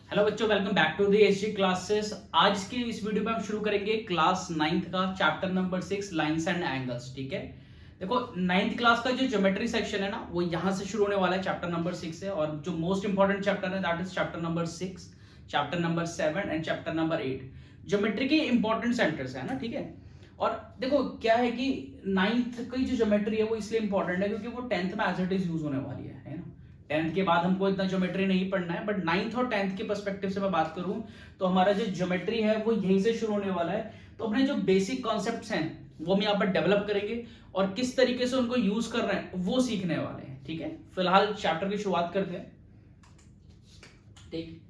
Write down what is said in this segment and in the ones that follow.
Hello बच्चों, welcome back to the SG classes. आज की इस वीडियो में हम शुरू करेंगे क्लास 9th का chapter number 6 lines and angles. ठीक है, देखो 9th क्लास का जो ज्योमेट्री सेक्शन है ना, वो यहाँ से शुरू होने वाला है। चैप्टर नंबर 6 से, और जो मोस्ट इंपॉर्टेंट चैप्टर है that is chapter number 6, chapter number 7 and chapter number 8। Geometry के इंपॉर्टेंट सेंटर्स है ना। ठीक है, और देखो क्या है कि 9th की जो ज्योमेट्री है वो इसलिए इंपॉर्टेंट है क्योंकि वो 10th में एज इट इज यूज होने वाली है ना। 10th के बाद हमको इतना ज्योमेट्री नहीं पढ़ना है, बट 9th और 10th के पर्सपेक्टिव से मैं बात करूं तो हमारा जो ज्योमेट्री है वो यहीं से शुरू होने वाला है। तो अपने जो बेसिक कॉन्सेप्ट्स हैं वो हम यहाँ पर डेवलप करेंगे और किस तरीके से उनको यूज कर रहे हैं वो सीखने वाले हैं। ठीक है, फिलहाल चैप्टर की शुरुआत करते हैं। ठीक,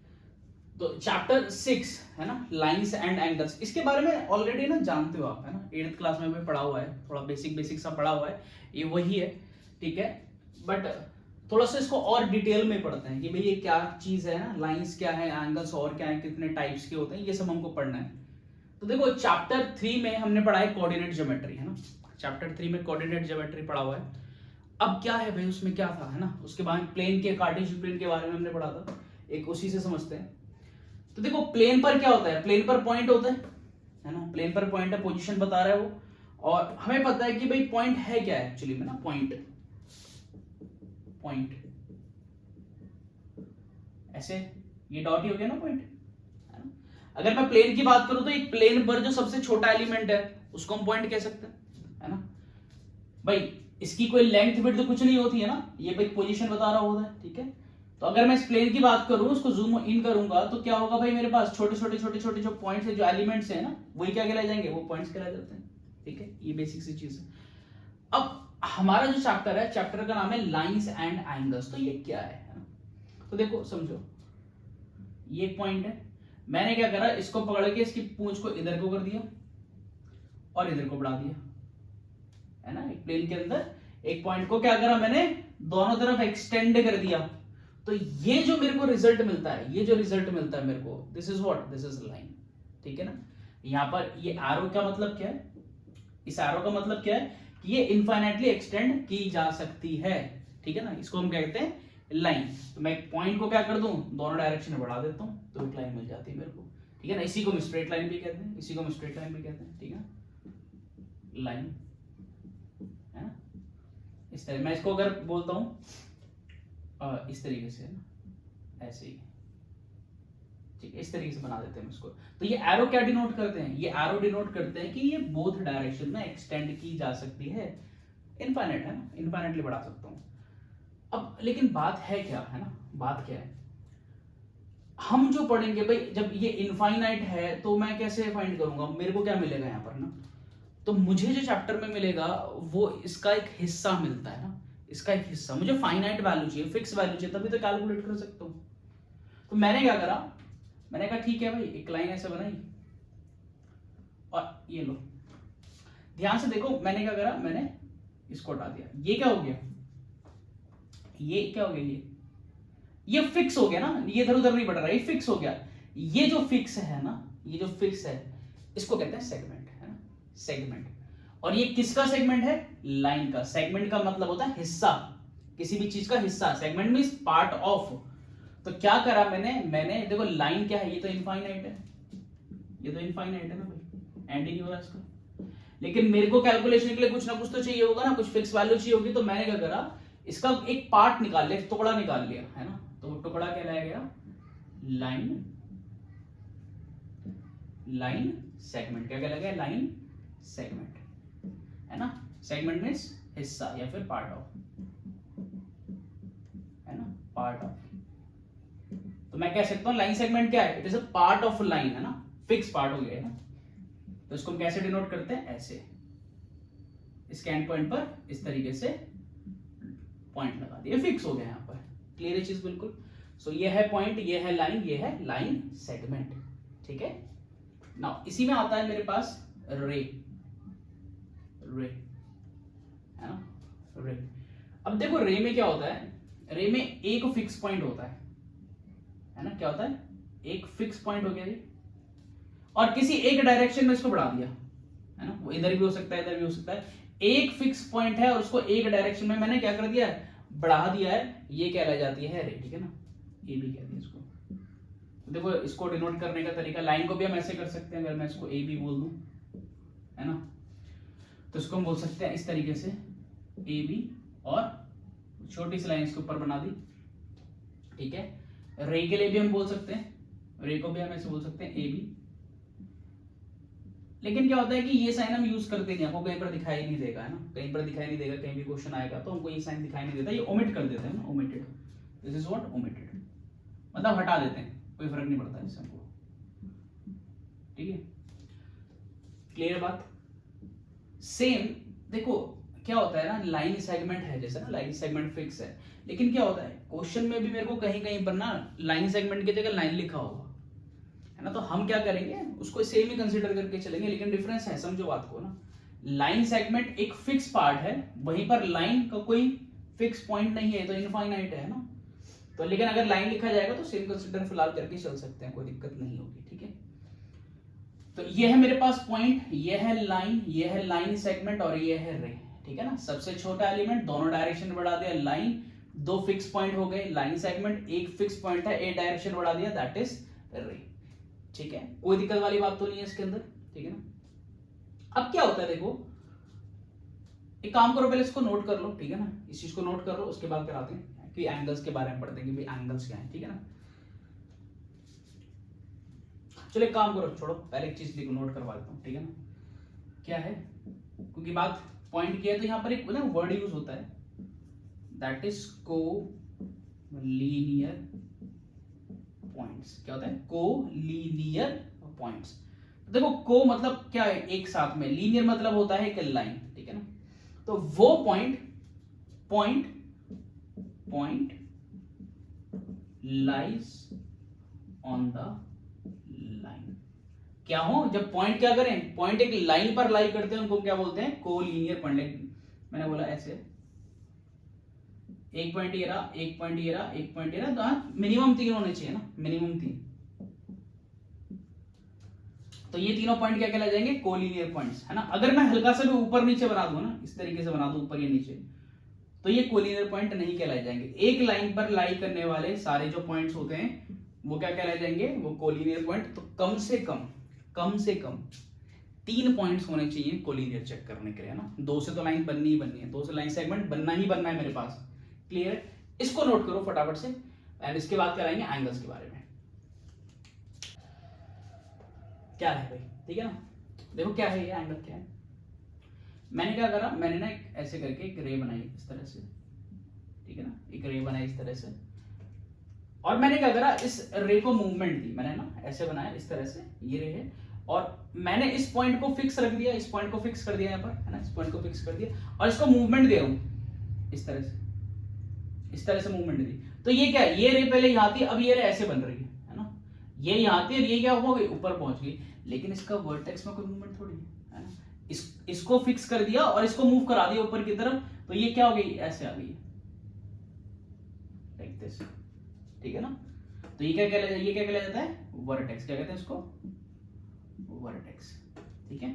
तो चैप्टर 6 है ना, लाइंस एंड एंगल्स। इसके बारे में ऑलरेडी ना जानते हो आप, है ना, 8th क्लास में भी पढ़ा हुआ है, थोड़ा बेसिक बेसिक सा पढ़ा हुआ है, ये वही है। ठीक है, बट थोड़ा सा इसको और डिटेल में पढ़ते हैं कि भाई ये क्या चीज है ना, लाइंस क्या है, एंगल्स और क्या है, कितने टाइप्स के होते हैं, ये सब हमको पढ़ना है। तो देखो चैप्टर 3 में हमने पढ़ा है कोऑर्डिनेट ज्योमेट्री, है ना। चैप्टर 3 में कोऑर्डिनेट ज्योमेट्री पढ़ा हुआ है। अब क्या है भाई, उसमें क्या था, है ना। उसके बाद प्लेन के, कार्टेशियन प्लेन के बारे में हमने पढ़ा था, एक उसी से समझते हैं। तो देखो प्लेन पर क्या होता है, प्लेन पर पॉइंट होता है ना। प्लेन पर पॉइंट है, पोजीशन बता रहा है वो, और हमें पता है कि भाई पॉइंट है क्या है एक्चुअली में ना। पॉइंट पॉइंट ऐसे, ये डॉट ही हो गया ना पॉइंट, है ना। अगर मैं प्लेन की बात करूं तो एक प्लेन पर जो सबसे छोटा एलिमेंट है उसको हम पॉइंट कह सकते हैं, है ना भाई। इसकी कोई लेंथ विड्थ कुछ नहीं होती है ना, ये भाई पोजीशन बता रहा होता है। ठीक है, तो अगर मैं इस प्लेन की बात करूं, उसको जूम इन करूंगा तो क्या होगा भाई, मेरे पास छोटे छोटे छोटे छोटे जो पॉइंट्स है, जो एलिमेंट्स है ना, वही क्या कहलाए जाएंगे, वो पॉइंट्स कहलाए जाते हैं। ठीक है, ये बेसिक सी चीज है। अब हमारा जो चैप्टर है, चैप्टर का नाम है लाइंस एंड एंगल्स। तो ये क्या है ना, तो देखो समझो, ये एक पॉइंट है, मैंने क्या करा, इसको पकड़ के इसकी पूंछ को इधर को कर दिया और इधर को बढ़ा दिया, है ना। एक प्लेन के अंदर एक पॉइंट को क्या करा मैंने, दोनों तरफ एक्सटेंड कर दिया। तो ये जो मेरे को रिजल्ट मिलता है, ये जो रिजल्ट मिलता है मेरे को, this is what, this is line. ठीक है ना, यहां पर ये एरो का मतलब क्या है, इस एरो का मतलब क्या है कि ये इनफाइनाइटली एक्सटेंड की जा सकती है। ठीक है ना, इसको हम कहते हैं लाइन। तो मैं एक पॉइंट को क्या कर दूं, दोनों डायरेक्शन में बढ़ा देता हूं तो एक लाइन मिल जाती है मेरे को। ठीक है ना, इसी को हम स्ट्रेट लाइन भी कहते हैं, इसी को हम स्ट्रेट लाइन भी कहते हैं। ठीक है, लाइन, है ना। इस तरह मैं इसको अगर बोलता हूं इस तरीके से ना, ऐसे ही, ठीक है, इस तरीके से बना देते हैं इसको। तो ये एरो क्या डिनोट करते हैं, ये एरो डिनोट करते हैं कि ये बोथ डायरेक्शन में एक्सटेंड की जा सकती है। इनफाइनाइट है ना, इनफाइनाइटली बढ़ा सकता हूं। अब लेकिन बात है क्या, है ना, बात क्या है, हम जो पढ़ेंगे भाई, जब ये इनफाइनाइट है तो मैं कैसे फाइंड करूंगा, मेरे को क्या मिलेगा यहाँ पर ना, तो मुझे जो चैप्टर में मिलेगा वो इसका एक हिस्सा मिलता है ना, इसका एक हिस्सा। मुझे फाइनाइट वैल्यू चाहिए, फिक्स वैल्यू चाहिए, तभी तो कैलकुलेट कर सकता हूं। तो मैंने क्या करा, मैंने कहा ठीक है भाई, एक लाइन ऐसे बनाई और ये लो, ध्यान से देखो मैंने क्या करा, मैंने इसको हटा दिया। ये क्या हो गया, ये क्या हो गया, ये फिक्स हो गया ना, ये इधर उधर नहीं बढ़ रहा, ये फिक्स हो गया। ये जो फिक्स है ना, ये जो फिक्स है, इसको कहते हैं सेगमेंट, है ना, सेगमेंट। और ये किसका सेगमेंट है, लाइन का। सेगमेंट का मतलब होता है हिस्सा, किसी भी चीज का हिस्सा। Segment means part of. तो क्या करा मैंने देखो लाइन क्या है, ये तो इनफाइनाइट है, ये तो इनफाइनाइट है ना भाई, एंड ही नहीं हो रहा इसका। लेकिन मेरे को कैलकुलेशन के लिए कुछ ना कुछ तो चाहिए होगा ना, कुछ फिक्स वैल्यू चाहिए होगी। तो मैंने क्या करा, इसका एक पार्ट निकाल लिया, एक टुकड़ा निकाल लिया, है ना। तो वो टुकड़ा कहलाया गया लाइन, लाइन सेगमेंट। क्या कहलाया गया, लाइन सेगमेंट, है ना। सेगमेंट मीन्स हिस्सा या फिर पार्ट ऑफ, है ना, पार्ट ऑफ। तो मैं कह सकता हूं लाइन सेगमेंट क्या है, it is a part of line, है ना, फिक्स पार्ट हो गया, है ना। तो इसको हम कैसे डिनोट करते हैं, ऐसे, इसके एंड पॉइंट पर इस तरीके से पॉइंट लगा दिया, फिक्स हो गया यहां पर। क्लियर है चीज बिल्कुल। सो ये है पॉइंट, ये है लाइन, ये है लाइन सेगमेंट। ठीक है, नाउ इसी में आता है मेरे पास रे, रे, है ना, रे। अब देखो रे में क्या होता है, रे में एक फिक्स पॉइंट होता है ना। क्या होता है, एक फिक्स पॉइंट हो गया ये, और किसी एक डायरेक्शन में इसको बढ़ा दिया, है ना। वो इधर भी हो सकता है, इधर भी हो सकता है। एक फिक्स पॉइंट है और उसको एक डायरेक्शन में मैंने क्या कर दिया है, बढ़ा दिया है, ये कहलाई जाती है रे। ठीक है ना, ये भी कहते हैं इसको, तो देखो इसको डिनोट करने का तरीका, लाइन को भी हम ऐसे कर सकते हैं, अगर मैं इसको ए बी बोल दूं, है ना, तो इसको हम बोल सकते हैं इस तरीके से ए बी, और छोटी सी लाइन इसके ऊपर बना दी, ठीक है। रे के लिए भी हम बोल सकते हैं, रे को भी हम ऐसे बोल सकते हैं ए बी। लेकिन क्या होता है कि ये साइन हम यूज करते नहीं, आपको कहीं पर दिखाई नहीं देगा, है ना, कहीं पर दिखाई नहीं देगा, कहीं भी क्वेश्चन आएगा तो हमको ये साइन दिखाई नहीं देता, ये ओमिट कर देते हैं ना, omitted, this is what omitted, मतलब हटा देते हैं, कोई फर्क नहीं पड़ता इससे हमको, ठीक है, क्लियर बात। सेम देखो क्या होता है ना, लाइन सेगमेंट है जैसे ना, लाइन सेगमेंट फिक्स है, लेकिन क्या होता है क्वेश्चन में भी मेरे को कहीं कहीं पर ना लाइन सेगमेंट की जगह लाइन लिखा होगा, है ना, तो हम क्या करेंगे उसको सेम ही कंसीडर करके चलेंगे, लेकिन डिफरेंस है, समझो बात को ना, लाइन सेगमेंट एक फिक्स पार्ट है, वहीं पर लाइन का कोई फिक्स पॉइंट नहीं है, तो इनफाइनाइट है ना, तो लेकिन अगर लाइन लिखा जाएगा तो सेम कंसीडर फिलहाल करके चल सकते हैं, कोई दिक्कत नहीं होगी, ठीक है। तो ये है मेरे पास पॉइंट, ये है लाइन, ये है लाइन सेगमेंट, और ये है रे, ठीक है ना, सबसे छोटा एलिमेंट, दोनों डायरेक्शन बढ़ा दिया, लाइन, दो फिक्स पॉइंट हो गए, लाइन सेगमेंट, एक फिक्स पॉइंट है, एक डायरेक्शन बढ़ा दिया, दैट इज रे, ठीक है, कोई दिक्कत वाली बात तो नहीं है इसके अंदर, ठीक है ना। अब क्या होता है देखो, एक काम करो, पहले इसको नोट कर लो, ठीक है ना, इस चीज को नोट कर लो, उसके बाद कराते हैं कि एंगल्स के बारे में पढ़ते हैं कि भाई एंगल्स क्या है, ठीक है ना। चलो एक काम करो, छोड़ो, पहले एक चीज देखो, नोट करवा देता हूं, ठीक है ना, क्या है, क्योंकि बात पॉइंट की है, तो यहां पर एक ना वर्ड यूज होता है, दैट इज कोलिनियर पॉइंट्स। क्या होता है, कोलिनियर पॉइंट्स। देखो को मतलब क्या है, एक साथ में, लीनियर मतलब होता है एक लाइन, ठीक है ना, तो वो point lies on the line, क्या हो, जब पॉइंट क्या करें, पॉइंट एक लाइन पर लाई करते हैं, उनको क्या बोलते हैं, कोलिनियर पॉइंट। मैंने बोला ऐसे, एक पॉइंट ये रहा, एक पॉइंट ये रहा, एक पॉइंट ये रहा, तो मिनिमम 3 होने चाहिए ना, मिनिमम 3, तो ये तीनों पॉइंट क्या कहलाए जाएंगे, कोलिनियर पॉइंट्स, है ना। अगर मैं हल्का सा भी ऊपर नीचे बना दूं ना, इस तरीके से बना दूं ऊपर या नीचे, तो ये कोलिनियर पॉइंट नहीं कहलाए जाएंगे। एक लाइन पर लाई करने वाले सारे जो पॉइंट्स होते हैं वो क्या कहलाए जाएंगे, वो कोलिनियर पॉइंट। तो कम से कम 3 पॉइंट्स होने चाहिए कोलिनियर चेक करने के लिए, है ना, 2 से तो लाइन बननी ही बननी है, 2 से लाइन सेगमेंट बनना ही बनना है मेरे पास, क्लियर। इसको नोट करो फटाफट से, एंड इसके बाद कराएंगे एंगल्स के बारे में। क्या है भाई, ठीक है ना, देखो क्या है ये एंगल, क्या है, मैंने क्या करा, मैंने ना एक ऐसे करके एक रे बनाई इस तरह से, ठीक है ना, एक रे बनाई इस तरह से, और मैंने क्या करा, इस रे को मूवमेंट दी, मैंने ना ऐसे बनाया इस तरह से, ये रे है, और मैंने इस पॉइंट को फिक्स रख दिया, इस पॉइंट को फिक्स कर दिया यहाँ पर, है ना, इस पॉइंट को फिक्स कर दिया, और इसको मूवमेंट दे रहा हूं इस तरह से मूवमेंट दी। तो ये क्या है, ये रे पहले यहाँ थी, अब ये रे ऐसे बन रही है ना, ये यहाँ थी और ये क्या हो गई, ऊपर पहुंच गई, लेकिन इसका वर्टेक्स में कोई मूवमेंट थोड़ी है ना, इसको फिक्स कर दिया और इसको मूव करा दिया ऊपर की तरफ, तो ये क्या हो गई, ऐसे आ गई, लाइक दिस, ठीक है ना। तो ये क्या कहलाया जाता है, वर्टेक्स, क्या कहते हैं इसको, वर्टेक्स, ठीक है।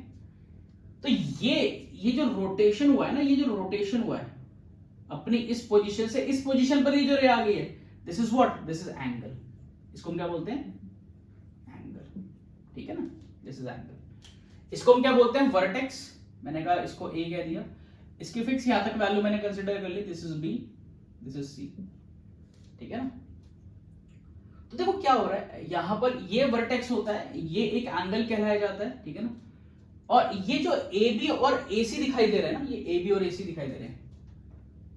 तो ये जो रोटेशन हुआ है ना, ये जो रोटेशन हुआ है अपनी इस पोजीशन से इस पोजीशन पर, ये जो रे आ गई है, this is what, this is angle, इसको हम क्या बोलते हैं, एंगल, ठीक है ना, दिस इज एंगल। इसको हम क्या बोलते हैं, वर्टेक्स। मैंने कहा इसको ए कह दिया, इसकी फिक्स यहां तक वैल्यू मैंने कंसीडर कर ली, this is B, this is C, ठीक है ना। तो देखो क्या हो रहा है, यहां पर ये वर्टेक्स होता है, ये एक एंगल कहलाया जाता है, ठीक है ना, और ये जो ए बी और ए सी दिखाई दे रहा है ना, ये ए बी और ए सी दिखाई दे रहे हैं,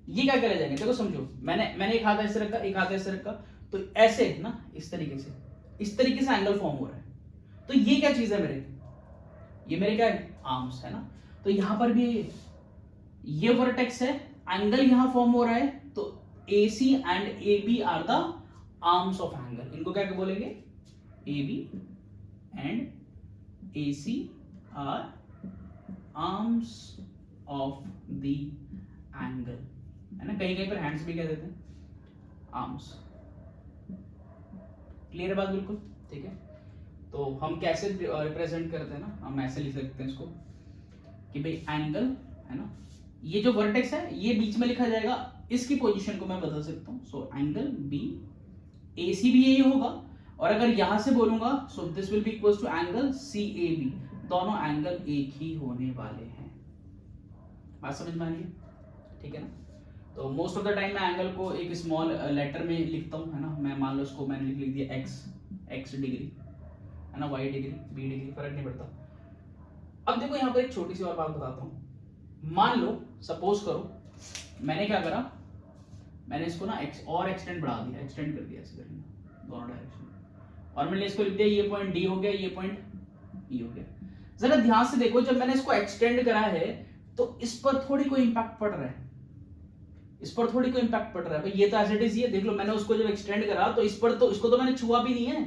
ये क्या कहलाए जाएंगे, देखो समझो, मैंने एक हाथ ऐसे रखा, एक हाथ ऐसे रखा, तो ऐसे ना, इस तरीके से एंगल फॉर्म हो रहा है, तो ये क्या चीज है मेरे, ये मेरे क्या है, आर्म्स, है ना। तो यहां पर भी ये वर्टेक्स है, एंगल यहां फॉर्म हो रहा है, तो AC and AB are the arms of angle, इनको क्या बोलेंगे, AB and AC are arms of the angle, है ना, कहीं पर हैंड्स भी कह देते हैं, आर्म्स, क्लियर बात बिल्कुल, ठीक है। तो हम कैसे रिप्रेजेंट करते हैं ना, हम ऐसे लिख सकते हैं इसको कि भाई एंगल, है ना, ये जो वर्टेक्स है ये बीच में लिखा जाएगा, इसकी पोजीशन को मैं बदल सकता हूं, सो एंगल बी, AC भी यही होगा, और अगर यहां से बोलूंगा so this will be equals to angle CAB, दोनों एंगल एक ही होने वाले हैं। बात समझ में आ रही है? ठीक है ना? तो मोस्ट ऑफ द टाइम मैं एंगल को एक स्मॉल लेटर में लिखता हूँ, है ना। मैं मान लो इसको मैंने लिख दिया x डिग्री, है ना, y डिग्री, b डिग्री, फर्क नहीं पड़ता। अब देखो यहाँ पर एक छोटी सी और बात बताता हूँ। मान लो सपोज करो मैंने क्या करा, मैंने इसको ना x और एक्सटेंड बढ़ा दिया, एक्सटेंड कर दिया ऐसे करके दोनों डायरेक्शन में, और मैंने इसको लिख दिया ये पॉइंट D हो गया, ये पॉइंट E हो गया। जरा ध्यान से देखो, जब मैंने इसको एक्सटेंड करा है तो इस पर थोड़ी कोई इंपैक्ट पड़ रहा है, इस पर थोड़ी कोई इंपैक्ट पड़ रहा है भाई। ये तो एज इट इज, ये देख लो मैंने उसको जब एक्सटेंड करा तो इस पर तो, इसको तो मैंने छुआ भी नहीं है।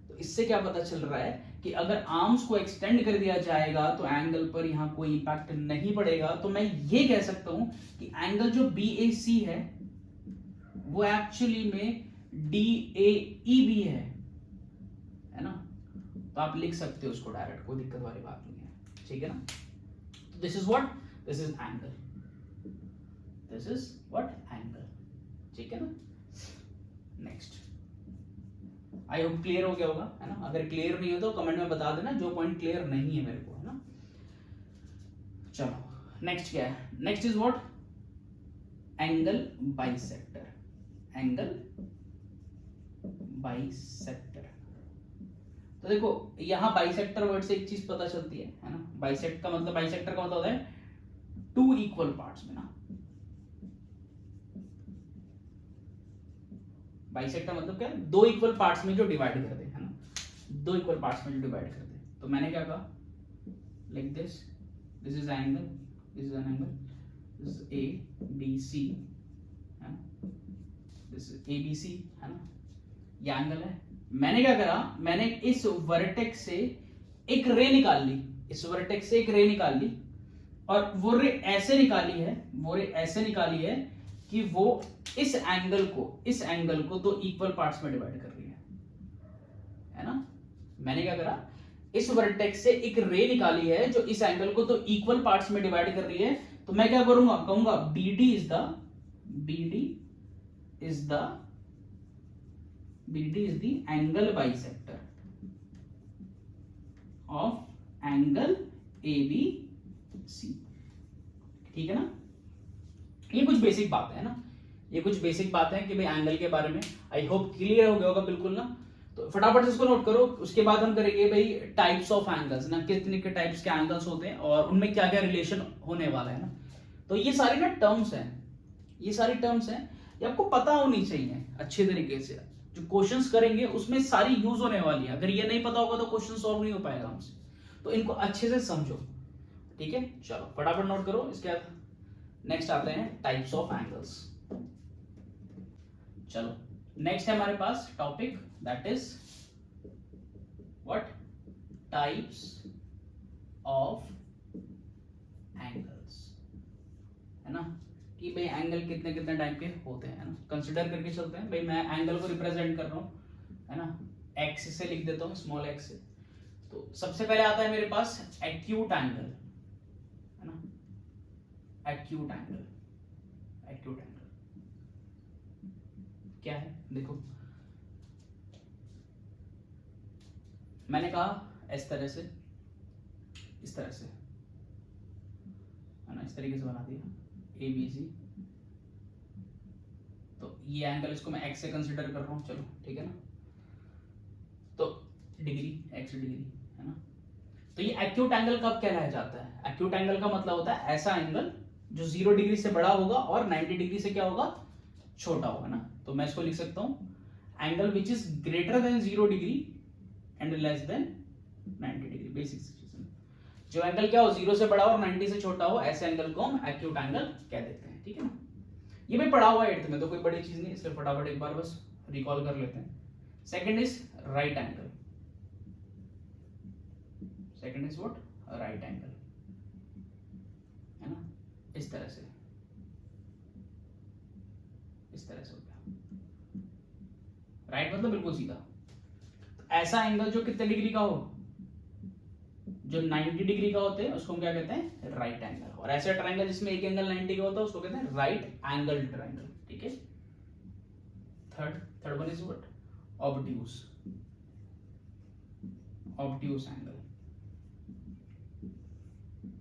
तो इससे क्या पता चल रहा है कि अगर आर्म्स को एक्सटेंड कर दिया जाएगा तो एंगल पर यहां कोई इंपैक्ट नहीं पड़ेगा। तो मैं ये कह सकता हूं कि एंगल जो BAC है वो एक्चुअली में DAEB है ना। तो आप लिख सकते हो उसको डायरेक्ट, कोई दिक्कत वाली बात नहीं है, ठीक है ना। तो this is what, this is angle, this is what angle, ठीक है ना। नेक्स्ट, आई होप क्लियर हो गया होगा, है ना। अगर क्लियर नहीं है तो कमेंट में बता देना जो पॉइंट क्लियर नहीं है मेरे को, है ना। चलो नेक्स्ट क्या है, next is what, angle bisector, angle bisector. तो देखो यहां बाइसेक्टर वर्ड से एक चीज पता चलती है ना। बाइसेक्टर का मतलब होता है टू इक्वल पार्ट्स में ना। बाइसेक्टर मतलब क्या है, दो इक्वल पार्ट्स में जो डिवाइड कर दे, है ना, दो इक्वल पार्ट्स में जो डिवाइड कर दे। तो मैंने क्या कहा, like this, this is angle, this is an angle, this is ABC, है ना, दिस इज ABC, है ना, ये एंगल है। मैंने क्या करा, मैंने इस वर्टेक्स से एक रे निकाल ली, इस वर्टेक्स से एक रे निकाल ली, और वो रे ऐसे निकाली है, वो रे ऐसे निकाली है कि वो इस एंगल को दो इक्वल पार्ट्स में डिवाइड कर रही है ना। मैंने क्या करा, इस वर्टेक्स से एक रे निकाली है जो इस एंगल को दो इक्वल पार्ट्स में डिवाइड कर रही है। तो मैं क्या करूंगा, कहूंगा BD is the angle bisector of angle ABC, ठीक है ना। ये कुछ बेसिक बात है ना, ये कुछ बेसिक बात है कि भाई एंगल के बारे में। आई होप क्लियर हो गया होगा बिल्कुल ना। तो फटाफट से इसको नोट करो, उसके बाद हम करेंगे भाई टाइप्स ऑफ एंगल्स ना, कितने के टाइप्स के एंगल्स होते हैं और उनमें क्या क्या रिलेशन होने वाला है ना। तो ये सारी ना टर्म्स हैं, ये सारी टर्म्स हैं, ये आपको पता होनी चाहिए अच्छे तरीके से। जो क्वेश्चंस करेंगे उसमें सारी यूज होने वाली है। अगर ये नहीं पता होगा तो क्वेश्चन सॉल्व नहीं हो पाएगा हमसे। तो इनको अच्छे से समझो, ठीक है। चलो फटाफट नोट करो। इसके बाद नेक्स्ट आते हैं टाइप्स ऑफ एंगल्स। चलो नेक्स्ट है हमारे पास topic, that is what, types of angles, है ना। कि भाई एंगल कितने कितने टाइप के होते हैं, है ना। कंसिडर करके चलते हैं भाई, मैं एंगल को रिप्रेजेंट कर रहा हूं, है ना, एक्स से लिख देता हूं, स्मॉल एक्स से। तो सबसे पहले आता है मेरे पास एक्यूट एंगल, है ना, एक्यूट एंगल। एक्यूट एंगल क्या है, देखो मैंने कहा इस तरह से, इस तरह से, है ना, इस तरीके से बना दिया ABC। तो ये एंगल, इसको मैं x से कंसीडर कर रहा हूं, चलो ठीक है ना। तो डिग्री, x डिग्री, है ना। तो ये एक्यूट एंगल कब कहलाया जाता है, एक्यूट एंगल का मतलब होता है ऐसा एंगल जो 0 डिग्री से बड़ा होगा और 90 डिग्री से क्या होगा, छोटा होगा ना। तो मैं इसको लिख सकता हूं angle which is greater than 0 degree and less than 90 degree. Basic situation, जो एंगल क्या हो, 0 से बड़ा और 90 से छोटा हो, ऐसे एंगल को हम एक्यूट एंगल कह देते हैं, ठीक है ना। ये भी पढ़ा हुआ है 8th में, तो कोई बड़ी चीज नहीं, इसलिए फटाफट एक बार बस रिकॉल कर लेते हैं। Second is right angle, second is what, right angle, है ना, इस तरह से, इस तरह से हो गया। राइट मतलब बिल्कुल सीधा। तो ऐसा एंगल जो कितने डिग्री का हो, जो 90 डिग्री का होते हैं उसको हम क्या कहते हैं, राइट एंगल। और ऐसा ट्रायंगल जिसमें एक एंगल 90 का होता है उसको कहते हैं राइट एंगल ट्रायंगल, ठीक है। Third one is what, obtuse angle,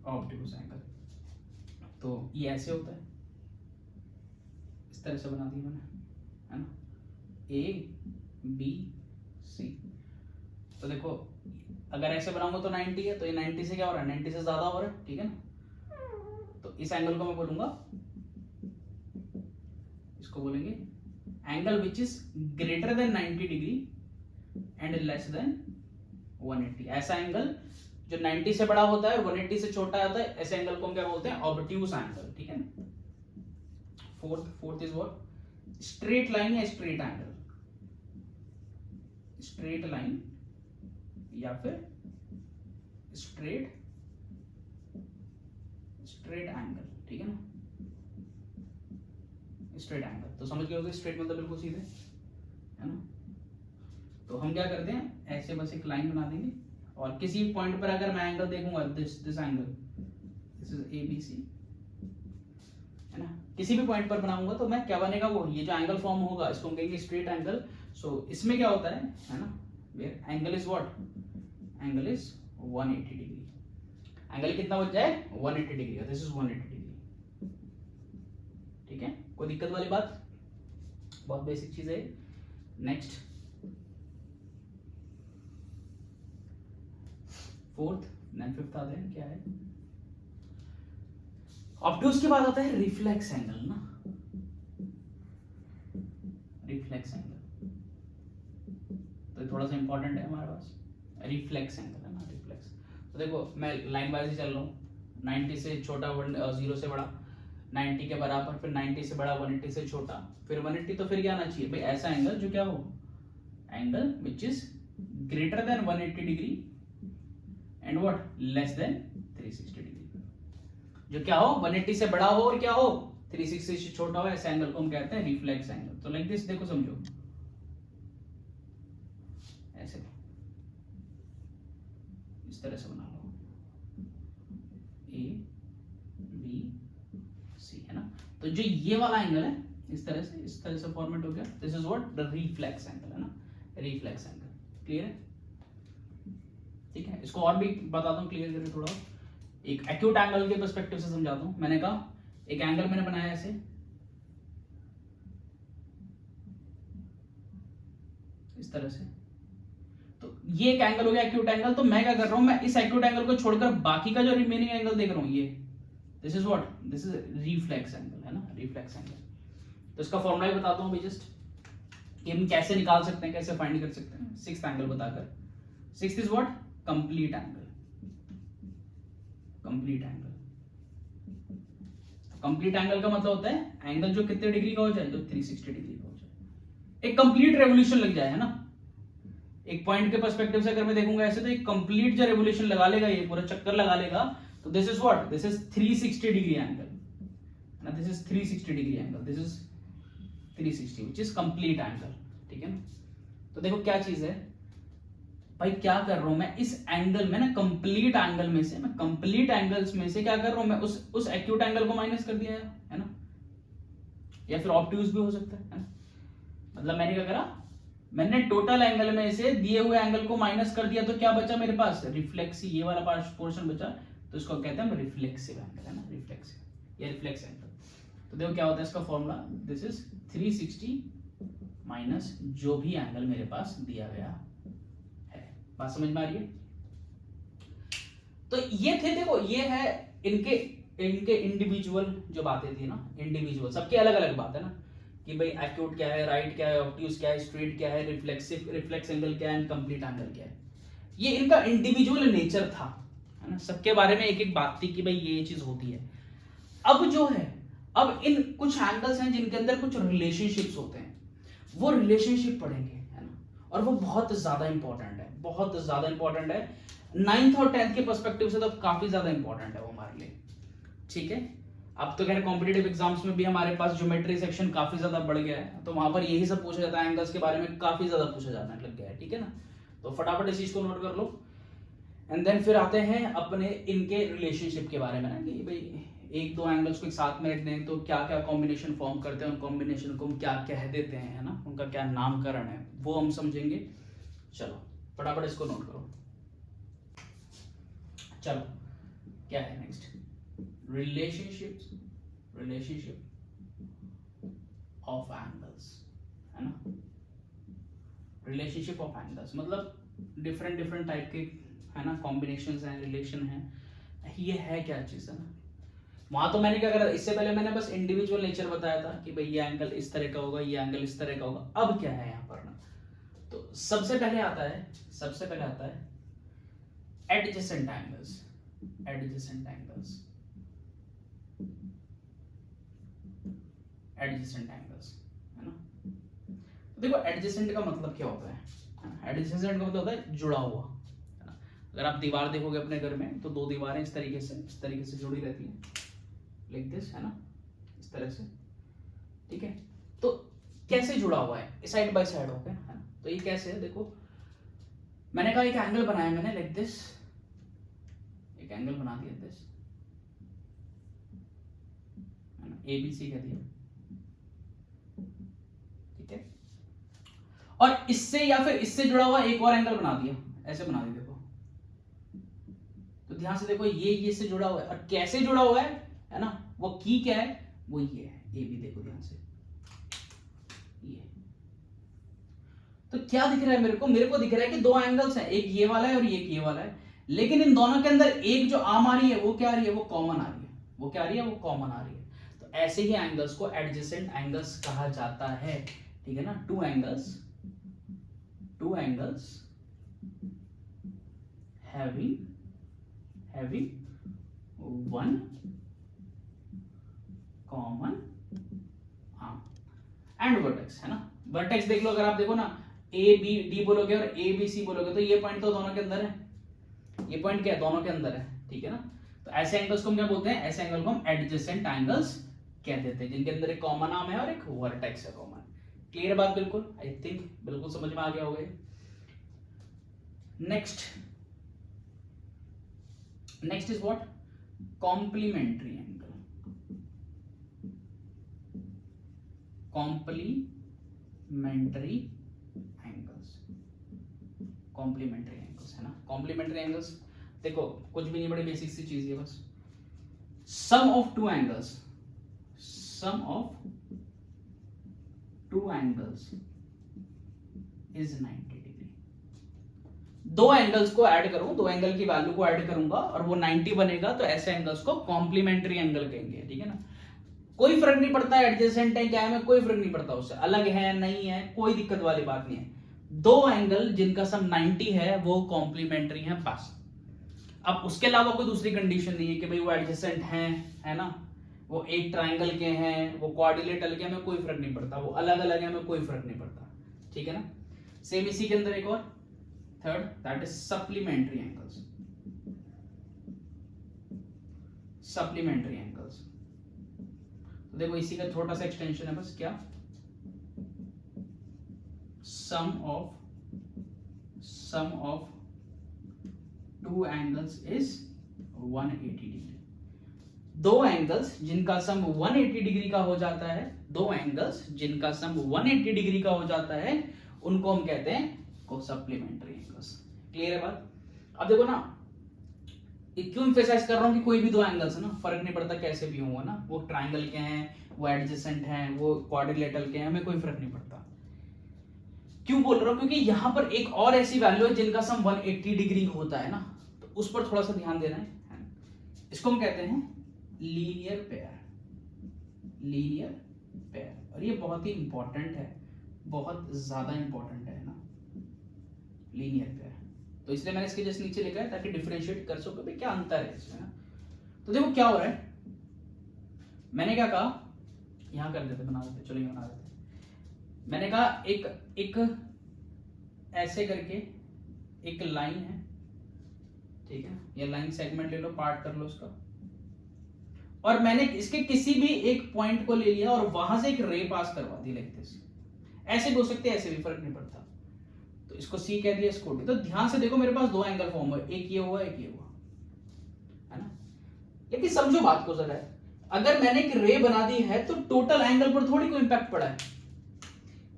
obtuse angle. तो ये ऐसे होता है, इस तरह से बना दिया मैंने, है ना, ABC। तो देखो अगर ऐसे बनाऊंगा तो 90 है, तो ये 90 से क्या हो रहा है, 90 से ज्यादा हो रहा है, ठीक है ना। तो इस एंगल को मैं बोलूंगा, इसको बोलेंगे angle which is greater than 90 degree and less than 180। ऐसा एंगल जो 90 से बड़ा होता है और 180 से छोटा होता है, ऐसे एंगल को हम क्या बोलते हैं, ऑब्ट्यूज एंगल, ठीक है ना। Fourth is what, straight line या स्ट्रेट एंगल, स्ट्रेट लाइन या फिर स्ट्रेट एंगल, ठीक है ना, स्ट्रेट एंगल। तो समझ गए होगे, स्ट्रेट मतलब बिल्कुल सीधे, है ना। तो हम क्या करते हैं, ऐसे बस एक लाइन बना देंगे और किसी पॉइंट पर अगर मैं एंगल देखूंगा, this angle, this is ABC, है ना, किसी भी पॉइंट पर बनाऊंगा तो मैं क्या बनेगा, वो ये जो एंगल फॉर्म होगा इसको हम कहेंगे स्ट्रेट एंगल। सो इसमें क्या होता है ना, where angle is what, angle is 180 degree. Angle कितना बच जाए, 180 डिग्री, दिस इज 180 डिग्री, ठीक है। कोई दिक्कत वाली बात, बहुत बेसिक चीज है। नेक्स्ट फोर्थ, देन फिफ्थ आते हैं, क्या है, ऑब्ट्यूज के बाद आता है रिफ्लेक्स एंगल ना, रिफ्लेक्स एंगल। तो ये थोड़ा सा इंपॉर्टेंट है हमारे पास, रिफ्लेक्स एंगल है ना, रिफ्लेक्स। तो देखो मैं लाइन वाइज ही चल रहा हूँ, 90 से छोटा 0 से बड़ा, 90 के बराबर, फिर 90 से बड़ा 180 से छोटा, फिर 180, तो फिर क्या आना चाहिए भाई, ऐसा एंगल जो क्या हो, angle which is greater than 180 degree and what less than 360 degree. जो क्या हो, 180 से बड़ा हो और क्या हो, 360 से छोटा हो, ऐसे एंगल को हम कहते हैं रिफ्लेक्स एंगल। तो लाइक दिस, देखो समझो, ऐसे इस तरह से बना लो, ABC, है ना। तो जो ये वाला एंगल है, इस तरह से फॉर्मेट हो गया, this is what, the reflex angle, है ना, रिफ्लेक्स एंगल। क्लियर है, ठीक है। इसको और भी बताता हूँ क्लियर करके थोड़ा, एक एक्यूट एंगल के पर्सपेक्टिव से समझाता हूँ। मैंने कहा एक एंगल मैंने बनाया ऐसे, इस तरह से, तो ये एक एंगल हो गया एक्यूट एंगल। तो मैं क्या कर रहा हूं, मैं इस एक्यूट एंगल को छोड़कर बाकी का जो रिमेनिंग एंगल देख रहा हूं, ये this is what, this is reflex angle, है ना, रिफ्लेक्स एंगल। तो इसका फॉर्मूला भी बताता हूं अभी जस्ट, कि हम कैसे निकाल सकते हैं, कैसे फाइंड कर सकते हैं सिक्स्थ एंगल बताकर। Sixth is what, complete angle, complete angle. Complete angle का मतलब होता है एंगल जो कितने डिग्री का हो जाए, जो 360 डिग्री का हो जाए, एक कंप्लीट रेवोल्यूशन लग जाए, है ना। एक पॉइंट के पर्सपेक्टिव से अगर मैं देखूंगा ऐसे, तो एक कंप्लीट जो रेवोल्यूशन लगा लेगा, ये पूरा चक्कर लगा लेगा, तो this is what, this is 360 degree angle, है ना, this is 360 degree angle, this is 360 which is complete angle, ठीक है ना। तो देखो क्या चीज है भाई, क्या कर रहा हूं मैं इस एंगल में ना, कंप्लीट एंगल में से, मैं कंप्लीट एंगल्स में से क्या कर रहा हूं मैं, उस एक्यूट एंगल को माइनस कर दिया है ना, या फिर ऑब्ट्यूज भी हो सकता है ना। मतलब मैंने क्या करा, मैंने टोटल एंगल में से दिए हुए एंगल को माइनस कर दिया, तो क्या बचा मेरे पास, रिफ्लेक्सिव, ये वाला पोर्शन बचा, तो इसको कहते हैं रिफ्लेक्सिव एंगल, है ना, रिफ्लेक्सिव या रिफ्लेक्स एंगल। तो देखो क्या होता है इसका फॉर्मूला, दिस इज 360 माइनस जो भी एंगल मेरे पास दिया गया है। बात समझ में आ रही है। तो ये थे, देखो ये है इनके इंडिविजुअल जो बातें थी ना, इंडिविजुअल, सबकी अलग अलग बात है ना, कि भाई एक्यूट क्या है, राइट क्या है, ऑब्ट्यूज क्या है, स्ट्रेट क्या है, रिफ्लेक्स एंगल क्या है, कंप्लीट एंगल क्या है। ये इनका इंडिविजुअल नेचर था, है ना, सबके बारे में एक एक बात थी कि भाई ये चीज होती है। अब जो है, अब इन कुछ एंगल्स हैं जिनके अंदर कुछ रिलेशनशिप्स होते हैं, वो रिलेशनशिप पढ़ेंगे, है ना, और वो बहुत ज्यादा इंपॉर्टेंट है, बहुत ज्यादा इंपॉर्टेंट है। 9th और 10th के पर्सपेक्टिव से तो काफी ज्यादा इंपॉर्टेंट है वो हमारे लिए, ठीक है। अब तो खैर कॉम्पिटिटिव एग्जाम्स में भी हमारे पास ज्योमेट्री सेक्शन काफी ज्यादा बढ़ गया है, तो वहां पर यही सब पूछा जाता है, एंगल्स के बारे में काफी ज्यादा पूछा जाने लग गया है, ठीक है ना। तो फटाफट इस चीज को नोट कर लो, एंड देन फिर आते हैं अपने इनके रिलेशनशिप के बारे में ना, कि भाई एक दो एंगल्स को एक साथ में रख दें तो क्या क्या कॉम्बिनेशन फॉर्म करते हैं, उन कॉम्बिनेशन को हम क्या कह देते हैं, है ना, उनका क्या नामकरण है, वो हम समझेंगे। चलो फटाफट इसको नोट करो। चलो क्या है नेक्स्ट, रिलेशनशिप ऑफ एंगल्स, है ना। रिलेशनशिप ऑफ एंगल्स मतलब डिफरेंट टाइप के, है ना, कॉम्बिनेशंस हैं, रिलेशन है, ये है क्या चीज, है ना। वहां तो मैंने क्या करा, इससे पहले मैंने बस इंडिविजुअल नेचर बताया था कि भाई ये एंगल इस तरह का होगा, ये एंगल इस तरह का होगा। अब क्या है यहाँ पर ना, तो सबसे पहले आता है एडजेसेंट एंगल्स, है ना। देखो एडजेसेंट का मतलब क्या होता है, एडजेसेंट का मतलब होता है जुड़ा हुआ, है ना। अगर आप दीवार देखोगे अपने घर में तो दो दीवारें इस तरीके से जुड़ी रहती हैं, लाइक दिस, है ना, इस तरह से, ठीक है। तो कैसे जुड़ा हुआ है, साइड बाय साइड हो गया, है ना। तो ये कैसे है, देखो मैंने कहा एक एंगल बनाया मैंने, लाइक दिस, एक एंगल बना दिया दिस, है ना, ABC कह दिया, ठीक है। और इससे या फिर इससे जुड़ा हुआ एक और एंगल बना दिया, ऐसे बना दिया, देखो। तो ध्यान से देखो, ये से जुड़ा हुआ है, और कैसे जुड़ा हुआ है ना, वो की क्या है, वो ये है AB, देखो ध्यान से, ये। तो क्या दिख रहा है मेरे को दिख रहा है कि दो एंगल्स हैं, एक ये वाला है और एक ये वाला है, लेकिन इन दोनों के अंदर एक जो आम आ रही है वो क्या आ रही है, वो कॉमन आ रही है, वो क्या आ रही है, वो कॉमन आ रही है। तो ऐसे ही एंगल्स को एडजेसेंट एंगल्स कहा जाता है, ठीक है ना। Two angles having one common arm and vertex, है ना। वर्टेक्स देख लो, अगर आप देखो ना ABD बोलोगे और ABC बोलोगे तो ये पॉइंट तो दोनों के अंदर है, ये पॉइंट क्या है, दोनों के अंदर है, ठीक है ना। तो ऐसे एंगल्स को हम क्या बोलते हैं, ऐसे एंगल को हम एडजेसेंट एंगल्स कह देते हैं, जिनके अंदर एक कॉमन आर्म है और एक वर्टेक्स है कॉमन। क्लियर बात, बिल्कुल, आई थिंक बिल्कुल समझ में आ गया होगा। Next is what, complementary angle, complementary angles, है ना। कॉम्प्लीमेंट्री एंगल्स देखो कुछ भी नहीं, बड़ी बेसिक सी चीज है बस, sum of two angles is 90 degree. दो एंगल्स को ऐड करूं, दो एंगल की वैल्यू को ऐड करूंगा और वो 90 बनेगा, तो ऐसे एंगल्स को कॉम्प्लीमेंट्री एंगल कहेंगे, ठीक है ना। कोई फर्क नहीं पड़ता एडजेसेंट है क्या है, कोई फर्क नहीं पड़ता, उससे अलग है नहीं है, कोई दिक्कत वाली बात नहीं है। दो एंगल जिनका सम 90 है वो कॉम्प्लीमेंट्री है, बस। अब उसके अलावा कोई दूसरी कंडीशन नहीं है कि भाई वो एडजेसेंट हैं, है ना, वो एक ट्राइंगल के हैं, वो क्वाड्रिलेटरल के हैं, हमें कोई फर्क नहीं पड़ता, वो अलग अलग है, हमें कोई फर्क नहीं पड़ता, ठीक है ना। सेम इसी के अंदर एक और third, that is supplementary angles. तो देखो इसी का छोटा सा एक्सटेंशन है बस, क्या, sum of two angles is 180 degree. दो एंगल्स जिनका सम 180 डिग्री का हो जाता है, दो एंगल्स जिनका सम 180 डिग्री का हो जाता है, उनको हम कहते हैं को सप्लीमेंट्री एंगल्स। क्लियर है बात। अब देखो ना, क्यों एम्फेसाइज कर रहा हूं कि कोई भी दो एंगल्स है ना, फर्क नहीं पड़ता कैसे भी होगा ना, वो ट्राइंगल के हैं, वो एडजेसेंट हैं, वो क्वाड्रिलेटरल के हैं, हमें कोई फर्क नहीं पड़ता। क्यों बोल रहा हूं, क्योंकि यहां पर एक और ऐसी वैल्यू है जिनका सम 180 डिग्री होता है ना, तो उस पर थोड़ा सा ध्यान देना है। इसको हम कहते हैं लीनियर पेयर, और ये बहुत ही इंपॉर्टेंट है, बहुत ज्यादा इंपॉर्टेंट है ना, लीनियर पेयर। तो इसलिए मैंने इसके जस्ट नीचे लिखा है ताकि डिफरेंशिएट कर सको भाई क्या अंतर है इसमें ना। तो देखो क्या हो रहा है, मैंने क्या कहा, यहां कर देते, बना देते, चलो बना देते। मैंने कहा एक ऐसे करके एक लाइन है, ठीक है, ये लाइन सेगमेंट ले लो, पार्ट कर लो उसका, और मैंने इसके किसी भी एक पॉइंट को ले लिया और वहां से एक रे पास करवा दी, लाइक दिस। ऐसे भी हो सकते हैं, ऐसे भी, फर्क नहीं पड़ता। तो इसको C कह दिया, इसको D। तो ध्यान से देखो, मेरे पास दो एंगल फॉर्म हुए, एक ये हुआ, एक ये हुआ, है ना। लेकिन समझो बात को जरा, अगर मैंने एक रे बना दी है तो टोटल एंगल पर थोड़ी कोई इंपैक्ट पड़ा है,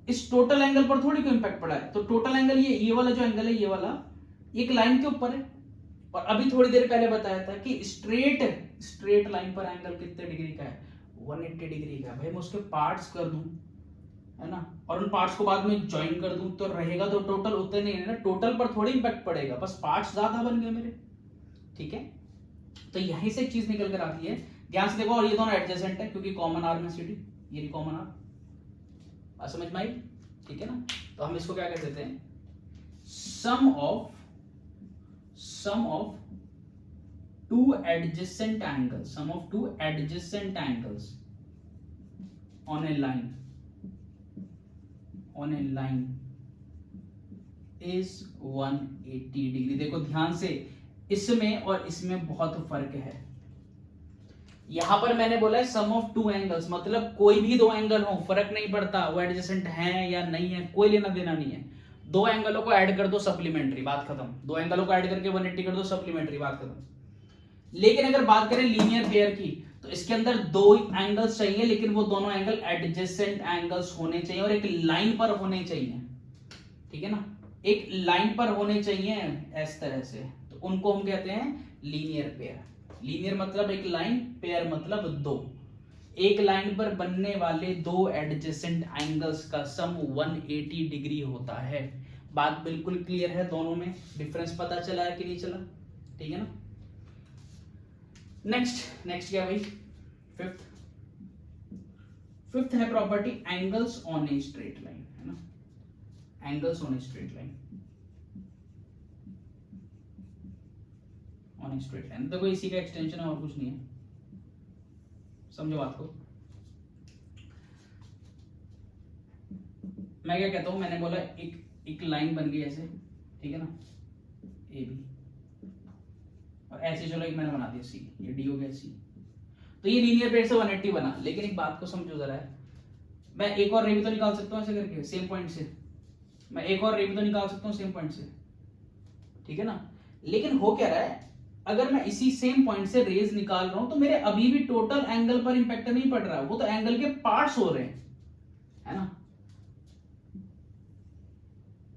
इस टोटल एंगल पर थोड़ी कोई इंपैक्ट पड़ा है। तो टोटल एंगल ये वाला जो एंगल है, ये वाला एक लाइन के ऊपर है। और अभी थोड़ी देर पहले बताया था कि स्ट्रेट लाइन पर एंगल कितने डिग्री का है, 180 डिग्री का। भाई मैं उसके पार्ट्स कर दूं, है ना, और उन पार्ट्स को बाद में ज्वाइन कर दूं तो रहेगा तो टोटल उतने नहीं है ना, टोटल पर थोड़ी इंपैक्ट पड़ेगा, बस पार्ट्स ज्यादा बन गए मेरे। ठीक है, तो यहीं से एक चीज निकल कर आती है, ध्यान से देखो। और ये दोनों एडजेसेंट है क्योंकि कॉमन आर में CD, ये भी कॉमन आर, बात समझ में आई? ठीक है ना, तो हम इसको क्या कह देते हैं, sum of two adjacent angles, sum of two adjacent angles on a line is 180 degree. देखो ध्यान से, इसमें और इसमें बहुत फर्क है। यहां पर मैंने बोला है सम ऑफ टू एंगल्स, मतलब कोई भी दो एंगल हो, फर्क नहीं पड़ता वो एडजेसेंट है या नहीं है, कोई लेना देना नहीं है। दो एंगलों को ऐड कर दो, सप्लीमेंट्री, बात खत्म। दो एंगलों को ऐड करके 180 कर दो, सप्लीमेंट्री, बात खत्म। लेकिन अगर बात करें लीनियर पेयर की, तो इसके अंदर दो एंगल्स चाहिए, लेकिन वो दोनों एंगल एडजेसेंट एंगल्स होने चाहिए और एक लाइन पर होने चाहिए। ठीक है ना, एक लाइन पर होने चाहिए इस तरह से, तो उनको हम कहते हैं लीनियर पेयर। लीनियर मतलब एक लाइन, पेयर मतलब दो। एक लाइन पर बनने वाले दो एडजेसेंट एंगल्स का सम 180 डिग्री होता है। बात बिल्कुल क्लियर है, दोनों में डिफरेंस पता चला है कि नहीं चला? ठीक है ना। नेक्स्ट क्या भाई, फिफ्थ है property angles on a straight line, है ना, angles on a straight line, on a straight line. देखो इसी का एक्सटेंशन है और कुछ नहीं है, समझो बात को। मैं क्या कहता हूं, मैंने बोला एक लाइन बन गई ऐसे, ठीक है ना, ए बी, और ऐसे चलो एक मैंने बना दिया सी, ये डी हो गया सी। तो ये लीनियर पेयर से 180 बना। लेकिन एक बात को समझो जरा है, मैं एक और रे भी तो निकाल सकता हूं ऐसे करके, सेम पॉइंट से। मैं एक और रे भी तो निकाल सकता हूं सेम पॉइंट से, ठीक है ना। लेकिन हो क्या रहा है, अगर मैं इसी सेम पॉइंट से रेज निकाल रहा हूं तो मेरे अभी भी टोटल एंगल पर इंपैक्ट नहीं पड़ रहा, वो तो एंगल के पार्ट्स हो रहे हैं, है ना।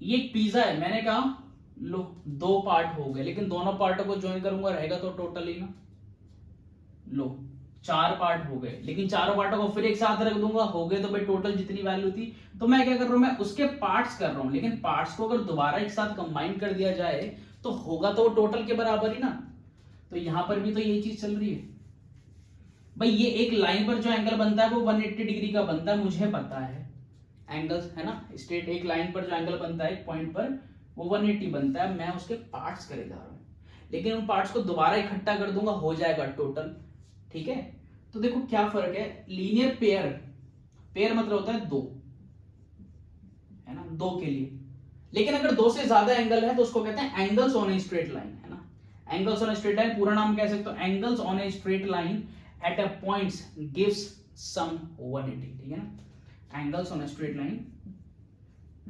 ये एक पिज्जा है, मैंने कहा लो दो पार्ट हो गए, लेकिन दोनों पार्टों को ज्वाइन करूंगा रहेगा तो टोटल ही ना, लो चार पार्ट हो गए, लेकिन चारों पार्टों को फिर एक साथ रख दूंगा, हो गए तो भाई टोटल जितनी वैल्यू थी। तो मैं क्या कर रहा हूं, मैं उसके पार्ट्स कर रहा हूं, लेकिन पार्ट्स को अगर दोबारा एक साथ कंबाइन कर दिया जाए तो होगा तो वो टोटल के बराबर ही ना। तो यहां पर भी तो यही चीज चल रही है भाई। ये एक लाइन पर जो एंगल बनता है वो 180 डिग्री का बनता है, मुझे पता है एंगल्स, है ना। स्ट्रेट एक लाइन पर जो एंगल बनता है एक पॉइंट पर वो 180 बनता है, मैं उसके पार्ट्स करे जा रहा हूं, लेकिन उन पार्ट्स को दोबारा इकट्ठा कर दूंगा, हो जाएगा टोटल। ठीक है, तो देखो क्या फर्क है, लीनियर पेयर, पेयर मतलब होता है दो, है ना, दो के लिए। लेकिन अगर दो से ज्यादा एंगल है तो उसको कहते हैं angles on a straight line, है ना। Angles on a straight line पूरा नाम कह सकते हो angles on a straight line at a points gives sum 180, ठीक है ना। Angles on a straight line,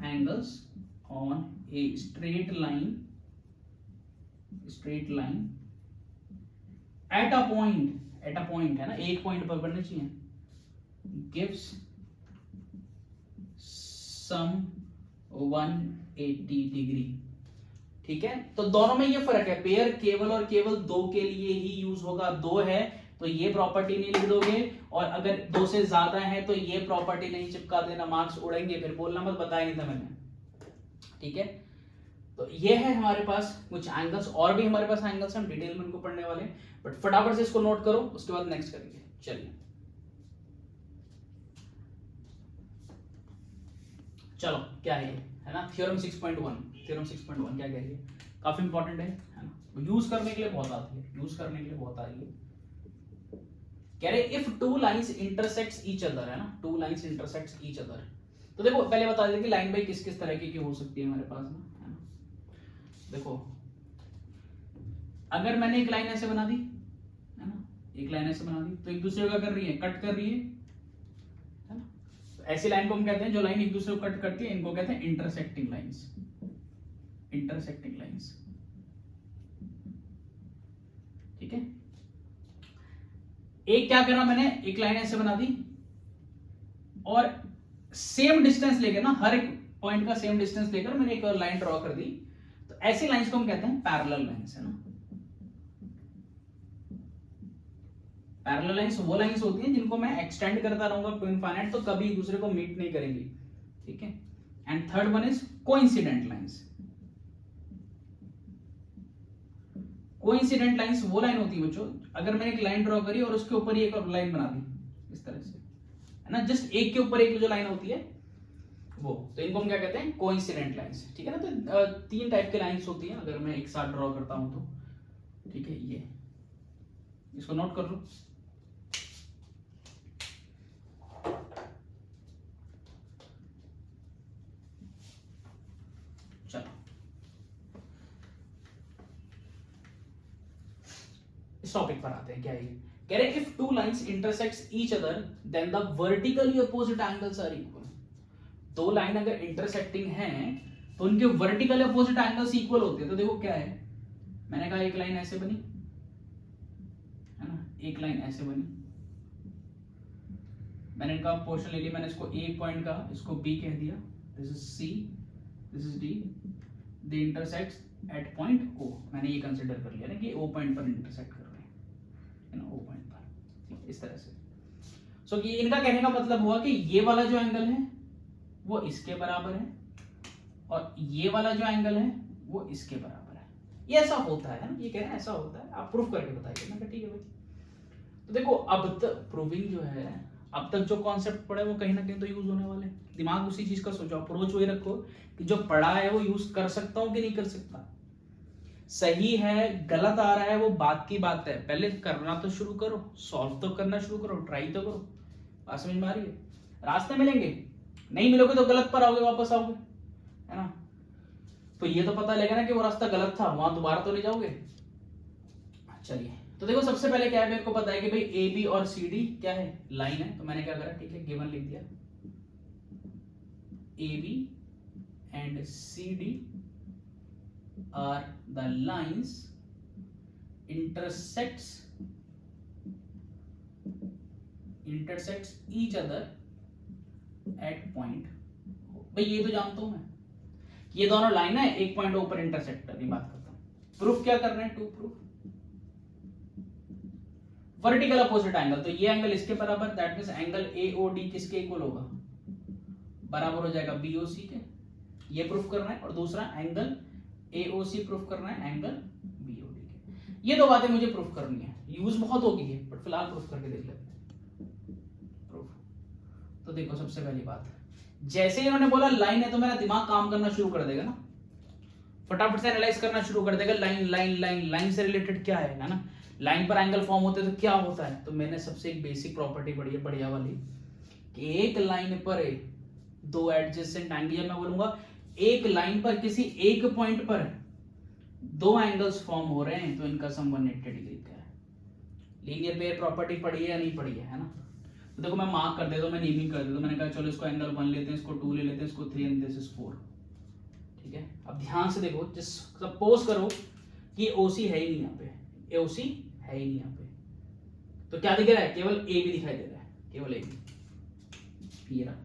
angles on a straight line at a point, है ना, एक पॉइंट पर बनने चाहिए, गिव्स सम 180 डिग्री। ठीक है, तो दोनों में ये फर्क है, पेयर केवल और केवल दो के लिए ही यूज होगा। दो है तो ये प्रॉपर्टी नहीं लिख दोगे, और अगर दो से ज्यादा है तो ये प्रॉपर्टी नहीं चिपका देना, मार्क्स उड़ेंगे, फिर बोलना मत बताया नहीं था मैंने। ठीक है, तो ये है हमारे पास कुछ एंगल्स, और भी हमारे पास एंगल्स हम डिटेल में उनको पढ़ने वाले, बट फटाफट से इसको नोट करो, उसके बाद नेक्स्ट करेंगे। चलिए चलो, क्या है ना, थ्योरम 6.1, थ्योरम 6.1 क्या कह रही है, काफी इंपॉर्टेंट है ना, यूज करने के लिए बहुत आती है, यूज करने के लिए बहुत आ रही है। कह रहे if two lines intersects each other, है ना, to lines intersects each other. तो देखो पहले बता दें कि लाइन बाई किस किस तरह की हो सकती है हमारे पास ना, है ना। देखो अगर मैंने एक लाइन ऐसे बना दी, है ना, एक लाइन ऐसे बना दी, तो एक दूसरे को कर रही है, कट कर रही है ना। तो ऐसी लाइन को हम कहते हैं जो लाइन एक दूसरे को कट करती है, इनको कहते हैं इंटरसेक्टिंग लाइंस, इंटरसेक्टिंग लाइंस। ठीक है, एक क्या करा मैंने, एक लाइन ऐसे बना दी और सेम डिस्टेंस लेकर ना, हर एक पॉइंट का सेम डिस्टेंस लेकर मैंने एक लाइन ड्रॉ कर दी। तो ऐसी लाइंस को हम कहते हैं पैरेलल लाइंस, है ना। पैरेलल लाइंस वो लाइंस होती हैं जिनको मैं एक्सटेंड करता रहूंगा टू इनफाइनाइट, तो कभी एक दूसरे को मीट नहीं करेंगी, ठीक है। And third one is coincident lines. Coincident lines वो लाइन होती है बच्चों, अगर मैंने एक लाइन ड्रॉ करी और उसके ऊपर ही एक और लाइन बना दी इस तरह से, है ना, जस्ट एक के ऊपर एक जो लाइन होती है वो, तो इनको हम क्या कहते हैं, कोइंसिडेंट लाइंस, ठीक है ना। तो तीन टाइप के लाइंस होती हैं अगर मैं एक साथ ड्रॉ करता हूं तो, ठीक है। ये इसको नोट कर लो। चलो इस टॉपिक पर आते हैं। क्या है, कह रहे if two lines intersects each other then the vertically opposite angles are equal. दो लाइन अगर इंटरसेक्टिंग हैं तो उनके वर्टिकल अपोजिट एंगल्स इक्वल होते हैं। तो देखो क्या है, मैंने कहा एक लाइन ऐसे बनी, है ना, एक लाइन ऐसे बनी, मैंने इनका पोर्शन ले लिया, मैंने इसको ए पॉइंट का, इसको बी कह दिया, this is C, this is D, they intersects at point O. मैंने ये कंसीडर कर लिया ना कि ओ पॉइंट पर इंटरसेक्ट कर रहे हैं, है ना, ओ पॉइंट पर, इस तरह से। सो ये इनका कहने का मतलब हुआ कि ये वाला जो एंगल है वो इसके बराबर है और ये वाला जो एंगल है वो इसके बराबर है। ये ऐसा होता है ना, ये कह रहे हैं ऐसा होता है, आप प्रूफ करके बताइए। मैं ठीक है भाई। तो देखो अब तक प्रूविंग जो है, अब तक जो कॉन्सेप्ट पढ़े वो कहीं ना कहीं तो यूज होने वाले। दिमाग उसी चीज का सोचो, अप्रोच वही रखो कि जो पढ़ा है वो यूज कर सकता हूं कि नहीं कर सकता। सही है गलत आ रहा है वो बात की बात है, पहले करना तो शुरू करो, सॉल्व तो करना शुरू करो, ट्राई तो करो। बात समझ में आ रही है? रास्ते मिलेंगे, नहीं मिलोगे तो गलत पर आओगे, वापस आओगे, है ना। तो ये तो पता लगेगा ना कि वो रास्ता गलत था, वहां दोबारा तो नहीं जाओगे। चलिए, तो देखो सबसे पहले क्या है, मेरे को पता है कि भाई ए बी और सी डी क्या है, लाइन है। तो मैंने क्या करा, ठीक है, गिवन लिख दिया, A B and C D are the lines intersects each other at point. भाई ये तो जानता हूं मैं, ये दोनों लाइन है एक पॉइंट ऊपर इंटरसेक्ट करनी, बात करता हूं। प्रूफ क्या करना है, to proof vertical opposite angle. तो ये एंगल इसके बराबर, दैट मींस एंगल एओडी किसके इक्वल होगा, बराबर हो जाएगा बीओसी के। ये प्रूफ करना है। और दूसरा एंगल एओसी प्रूफ करना है एंगल बीओडी के। ये दो बातें मुझे प्रूफ करनी है, यूज बहुत होगी है बट फिलहाल प्रूफ करके देख लेते हैं। तो देखो सबसे पहली बात, जैसे इन्होंने बोला लाइन है तो मेरा दिमाग काम करना शुरू कर देगा ना, फटाफट से एनालाइज करना शुरू कर देगा। लाइन लाइन लाइन लाइन से रिलेटेड क्या है ना, लाइन पर एंगल फॉर्म होते तो क्या होता है। तो मैंने सबसे एक बेसिक प्रॉपर्टी पढ़ी है बढ़िया वाली कि एक लाइन पर दो एडजेसेंट एंगल, मैं बोलूंगा एक लाइन पर किसी एक पॉइंट पर दो एंगल्स फॉर्म हो रहे हैं तो इनका सम 180 डिग्री का है। लीनियर पेयर प्रॉपर्टी पढ़ी है या नहीं पढ़ी है ना। तो देखो मैं मार्क कर देता हूं, मैं नेमिंग कर देता हूं। मैंने कहा चलो इसको एंगल 1 लेते हैं, इसको 2 ले लेते हैं, इसको 3 एंड दिस इज 4, ठीक है। अब ध्यान से देखो, जस्ट सपोज करो कि ओसी है ही नहीं यहाँ पे, एओसी है ही नहीं यहाँ पे, तो क्या दिख रहा है, केवल ए भी दिखाई दे रहा है, केवल ए भी, ये रहा।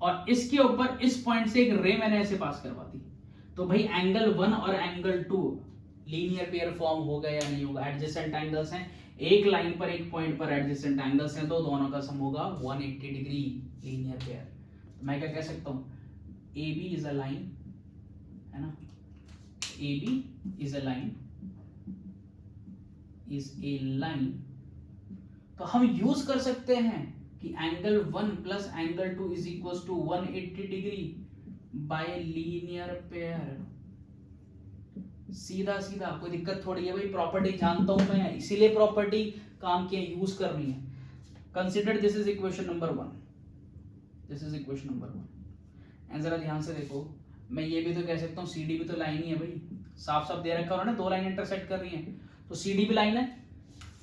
और इसके ऊपर इस पॉइंट से एक रे मैंने ऐसे पास करवा दी, तो भाई एंगल 1 और एंगल 2 लीनियर पेयर फॉर्म होगा या नहीं होगा। एडजेसेंट एंगल्स हैं, एक लाइन पर एक पॉइंट पर एडजेसेंट एंगल्स हैं, तो दोनों का सम होगा 180 डिग्री लीनियर पेयर। तो मैं क्या कह सकता हूं, A B is a line, है ना, A B is a line, is a line. तो हम यूज कर सकते हैं कि angle 1 plus angle 2 is equal to 180 degree by linear pair. सीधा सीधा, कोई दिक्कत थोड़ी है भाई, प्रॉपर्टी जानता हूं मैं, इसीलिए प्रॉपर्टी काम की यूज करनी है। Consider this is equation number 1, this is equation number 1। And जरा ध्यान से देखो, मैं ये भी तो कह सकता हूँ सीडी भी तो लाइन ही है भाई, साफ साफ दे रखा है ना, दो लाइन इंटरसेक्ट कर रही है, तो सीडी भी लाइन है।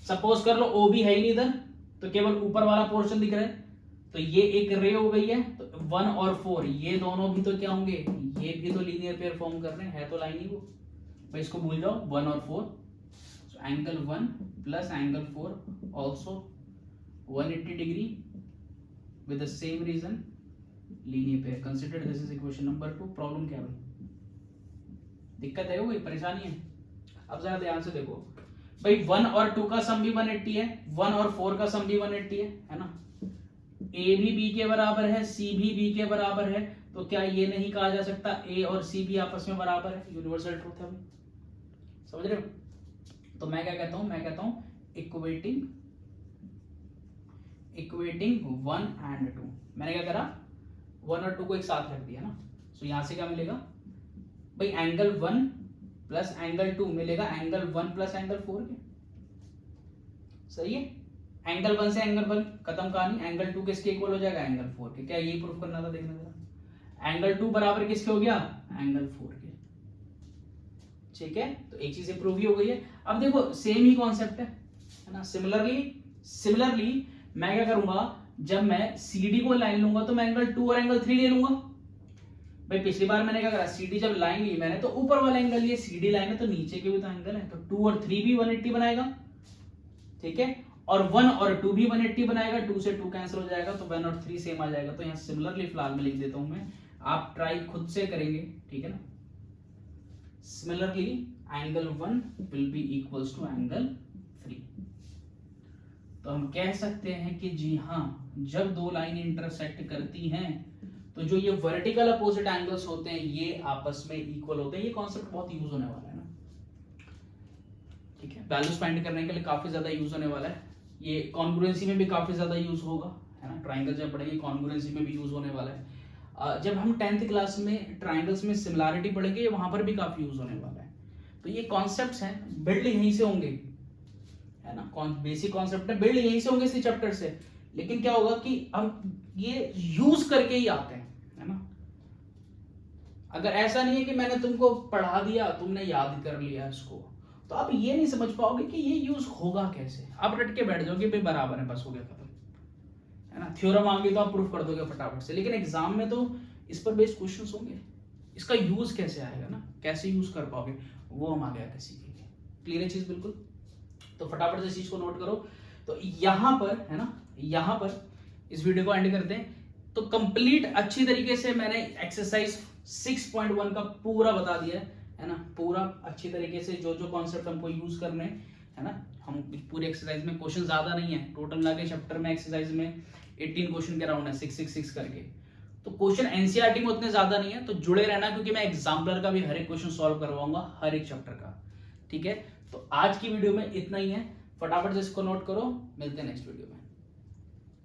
सपोज कर लो ओ भी है ही नहीं इधर, तो केवल ऊपर वाला पोर्शन दिख रहा है, तो ये एक रे हो गई है। तो 1 और 4 ये दोनों भी तो क्या होंगे, ये भी तो लीनियर पेयर फॉर्म कर रहे हैं, है तो लाइन ही वो भाई, इसको भूल जाओ 1 और 4। Angle 1 plus angle 4 also 180 degree with the same reason linear pair. Consider this is equation number 2। Problem क्या है? दिक्कत है, कोई परेशानी है? अब जरा ध्यान से देखो भाई, 1 और 2 का सम भी 180 है, 1 और 4 का सम भी 180 है ना। ए भी बी के बराबर है, सी भी बी के बराबर है, तो क्या ये नहीं कहा जा सकता ए और सी भी आपस में बराबर है? यूनिवर्सल ट्रूथ है भाई, समझ रहे हो? तो मैं क्या कहता हूं, मैं कहता हूं इक्वेटिंग 1 एंड 2। मैंने क्या करा, 1 और 2 को एक साथ रख दिया ना। सो यहां से क्या मिलेगा भाई, एंगल 1 प्लस एंगल 2 मिलेगा एंगल 1 प्लस एंगल 4 के। सही है, एंगल 1 से एंगल 1 खत्म कहानी, एंगल 2 किसके इक्वल हो जाएगा? एंगल 4 के। क्या यही प्रूफ करना था? देखना जरा, एंगल 2 बराबर किसके हो गया? एंगल 4 के। ठीक है, तो एक चीज प्रूव ही हो गई है। अब देखो सेम ही कॉन्सेप्ट है ना। सिमिलरली मैं क्या करूंगा, जब मैं CD को लाइन लूंगा तो मैं एंगल 2 और एंगल 3 ले लूंगा। भाई पिछली बार मैंने क्या करा, CD जब लाइन ली मैंने तो ऊपर वाला एंगल लिए, CD लाइन है तो नीचे के भी तो एंगल है, तो 2 और 3 भी 180 बनाएगा। ठीक है, और 1 और 2 भी 180 बनाएगा, 2 से 2 कैंसिल हो जाएगा तो 1 और 3 सेम आ जाएगा। तो यहाँ सिमिलरली फिलहाल मैं लिख देता हूं मैं, आप ट्राई खुद से करेंगे, ठीक है ना। Similarly angle 1 will be equals to angle 3। तो हम कह सकते हैं कि जी हाँ, जब दो लाइन इंटरसेक्ट करती हैं तो जो ये वर्टिकल अपोजिट एंगल्स होते हैं ये आपस में इक्वल होते हैं। ये कॉन्सेप्ट बहुत यूज होने वाला है ना, ठीक है, वैल्यूज फाइंड करने के लिए काफी ज्यादा यूज होने वाला है। ये कॉन्ग्रुएंसी में भी काफी ज्यादा यूज होगा, है ना। ट्राइंगल जब पढ़ेंगे कॉन्ग्रुएंसी में भी यूज होने वाला है। जब हम 10th क्लास में ट्राइंगल्स में सिमिलैरिटी पढ़ेंगे वहां पर भी काफी यूज होने वाला है। तो ये कॉन्सेप्ट्स हैं, बिल्ड यहीं से होंगे, है ना। बेसिक कॉन्सेप्ट है, बिल्ड यहीं से होंगे इसी चैप्टर से। लेकिन क्या होगा कि हम ये यूज करके ही आते हैं, है ना। अगर ऐसा नहीं है कि मैंने तुमको पढ़ा दिया तुमने याद कर लिया इसको, तो आप ये नहीं समझ पाओगे कि ये यूज होगा कैसे। आप रट के बैठ जाओगे भाई बराबर है, बस हो गया खत्म, है ना। थ्योरम आ गई तो आप प्रूफ कर दोगे फटाफट से। लेकिन एग्जाम में तो इस पर बेस्ड क्वेश्चंस होंगे, इसका यूज कैसे आएगा ना, कैसे यूज कर पाओगे वो हम आगे आके सीखेंगे। क्लियर है चीज बिल्कुल? तो फटाफट से चीज को नोट करो। तो यहां पर, है ना, यहां पर इस वीडियो को एंड करते हैं। तो कंप्लीट अच्छी तरीके से मैंने एक्सरसाइज 6.1 का पूरा बता दिया है ना। पूरा अच्छी तरीके से जो जो कॉन्सेप्ट हमको यूज करने हैं, है ना। हम पूरी एक्सरसाइज में क्वेश्चन ज्यादा नहीं है, टोटल मिला के चैप्टर में एक्सरसाइज में 18 क्वेश्चन के राउंड है, 6 करके। तो क्वेश्चन एनसीईआरटी में उतने ज्यादा नहीं है, तो जुड़े रहना क्योंकि मैं एग्जाम्पलर का भी हर एक क्वेश्चन सॉल्व करवाऊंगा, हर एक चैप्टर का। ठीक है, तो आज की वीडियो में इतना ही है। फटाफट से इसको नोट करो, मिलते हैं नेक्स्ट वीडियो में।